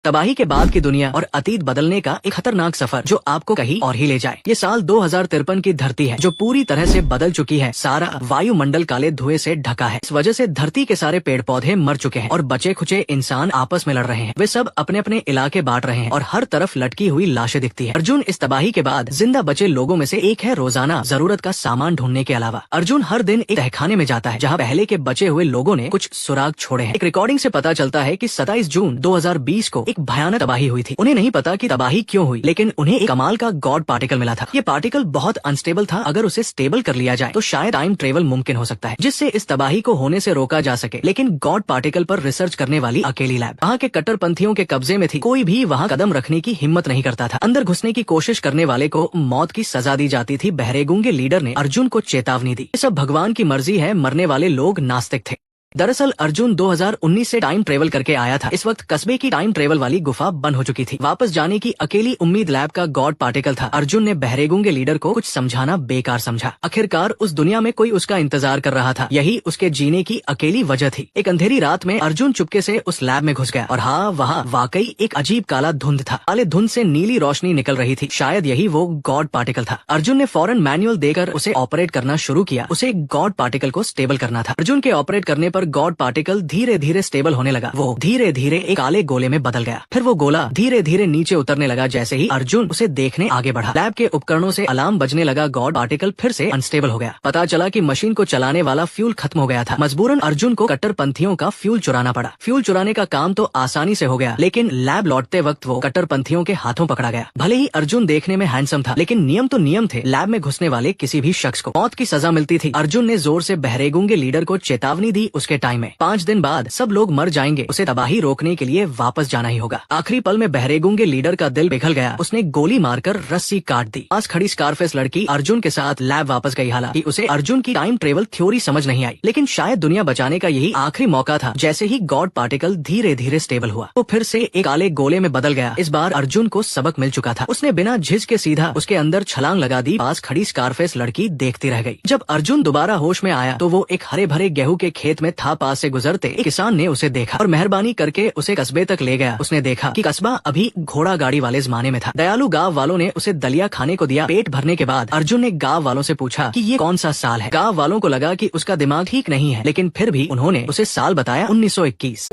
तबाही के बाद की दुनिया और अतीत बदलने का एक खतरनाक सफर जो आपको कहीं और ही ले जाए। ये साल 2053 की धरती है जो पूरी तरह से बदल चुकी है। सारा वायुमंडल काले धुएं से ढका है। इस वजह से धरती के सारे पेड़ पौधे मर चुके हैं और बचे खुचे इंसान आपस में लड़ रहे हैं। वे सब अपने अपने इलाके बांट रहे हैं और हर तरफ लटकी हुई लाशें दिखती है। अर्जुन इस तबाही के बाद जिंदा बचे लोगों में से एक है। रोजाना जरूरत का सामान ढूंढने के अलावा अर्जुन हर दिन एक तहखाने में जाता है जहाँ पहले के बचे हुए लोगों ने कुछ सुराग छोड़े हैं। एक रिकॉर्डिंग से पता चलता है कि 27 जून 2020 को एक भयानक तबाही हुई थी। उन्हें नहीं पता कि तबाही क्यों हुई, लेकिन उन्हें एक कमाल का गॉड पार्टिकल मिला था। ये पार्टिकल बहुत अनस्टेबल था। अगर उसे स्टेबल कर लिया जाए तो शायद टाइम ट्रेवल मुमकिन हो सकता है, जिससे इस तबाही को होने से रोका जा सके। लेकिन गॉड पार्टिकल पर रिसर्च करने वाली अकेली लैब वहाँ के कट्टरपंथियों के कब्जे में थी। कोई भी वहाँ कदम रखने की हिम्मत नहीं करता था। अंदर घुसने की कोशिश करने वाले को मौत की सजा दी जाती थी। बहरे गूंगे लीडर ने अर्जुन को चेतावनी दी, ये सब भगवान की मर्जी है। मरने वाले लोग नास्तिक थे। दरअसल अर्जुन 2019 से टाइम ट्रेवल करके आया था। इस वक्त कस्बे की टाइम ट्रेवल वाली गुफा बंद हो चुकी थी। वापस जाने की अकेली उम्मीद लैब का गॉड पार्टिकल था। अर्जुन ने बहरेगूंगे लीडर को कुछ समझाना बेकार समझा। आखिरकार उस दुनिया में कोई उसका इंतजार कर रहा था। यही उसके जीने की अकेली वजह थी। एक अंधेरी रात में अर्जुन चुपके से उस लैब में घुस गया और हाँ, वहाँ वाकई एक अजीब काला धुंध था। काले धुंध से नीली रोशनी निकल रही थी। शायद यही वो गॉड पार्टिकल था। अर्जुन ने फौरन मैनुअल देकर उसे ऑपरेट करना शुरू किया। उसे गॉड पार्टिकल को स्टेबल करना था। अर्जुन के ऑपरेट करने पर गॉड पार्टिकल धीरे धीरे स्टेबल होने लगा। वो धीरे धीरे एक काले गोले में बदल गया। फिर वो गोला धीरे धीरे नीचे उतरने लगा। जैसे ही अर्जुन उसे देखने आगे बढ़ा, लैब के उपकरणों से अलार्म बजने लगा। गॉड पार्टिकल फिर से अनस्टेबल हो गया। पता चला कि मशीन को चलाने वाला फ्यूल खत्म हो गया था। मजबूरन अर्जुन को कट्टरपंथियों का फ्यूल चुराना पड़ा। फ्यूल चुराने का काम तो आसानी से हो गया, लेकिन लैब लौटते वक्त वो कट्टरपंथियों के हाथों पकड़ा गया। भले ही अर्जुन देखने में हैंडसम था, लेकिन नियम तो नियम थे। लैब में घुसने वाले किसी भी शख्स को मौत की सजा मिलती थी। अर्जुन ने जोर से बहरेगूंगे लीडर को चेतावनी दी। उसके टाइम में 5 दिन बाद सब लोग मर जाएंगे। उसे तबाही रोकने के लिए वापस जाना ही होगा। आखिरी पल में बहरेगूंगे लीडर का दिल पिघल गया। उसने गोली मारकर रस्सी काट दी। पास खड़ी स्कारफेस लड़की अर्जुन के साथ लैब वापस गई। हालांकि उसे अर्जुन की टाइम ट्रेवल थ्योरी समझ नहीं आई, लेकिन शायद दुनिया बचाने का यही आखिरी मौका था। जैसे ही गॉड पार्टिकल धीरे धीरे स्टेबल हुआ, वो फिर से एक काले गोले में बदल गया। इस बार अर्जुन को सबक मिल चुका था। उसने बिना झिझके सीधा उसके अंदर छलांग लगा दी। पास खड़ी स्कारफेस लड़की देखती रह गई। जब अर्जुन दोबारा होश में आया तो वो एक हरे भरे गेहूं के खेत में था। पास से गुजरते एक किसान ने उसे देखा और मेहरबानी करके उसे कस्बे तक ले गया। उसने देखा कि कस्बा अभी घोड़ा गाड़ी वाले जमाने में था। दयालु गांव वालों ने उसे दलिया खाने को दिया। पेट भरने के बाद अर्जुन ने गांव वालों से पूछा कि ये कौन सा साल है। गांव वालों को लगा कि उसका दिमाग ठीक नहीं है, लेकिन फिर भी उन्होंने उसे साल बताया 1921।